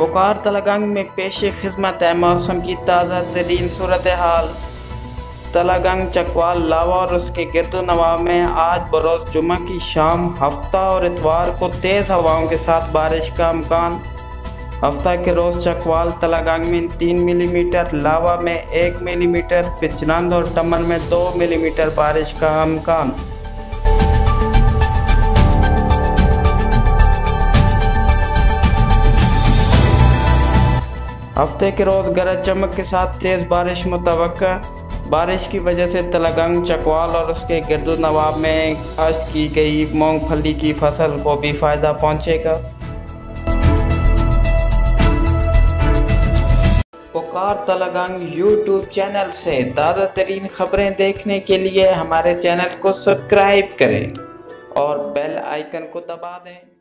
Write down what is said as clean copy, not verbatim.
पुकार तलागंग में पेश खिदमत है मौसम की ताज़ा तरीन सूरत हाल। तलागंग, चकवाल, लावा और उसके गिरदोनवा में आज बरोज़ जुमा की शाम हफ्ता और इतवार को तेज़ हवाओं के साथ बारिश का अमकान। हफ्ता के रोज़ चकवाल तलागंग में 3 मिलीमीटर, लावा में 1 मिलीमीटर, पिचनंद और टमन में 2 मिलीमीटर बारिश का अमकान। हफ्ते के रोज़ गरज चमक के साथ तेज़ बारिश मुतवक्का। बारिश की वजह से तलागंग, चकवाल और उसके गिरदोनवाब में काश्त की गई मूंगफली की फसल को भी फ़ायदा पहुंचेगा। पुकार तलागंग यूट्यूब चैनल से ताज़ा तरीन खबरें देखने के लिए हमारे चैनल को सब्सक्राइब करें और बेल आइकन को दबा दें।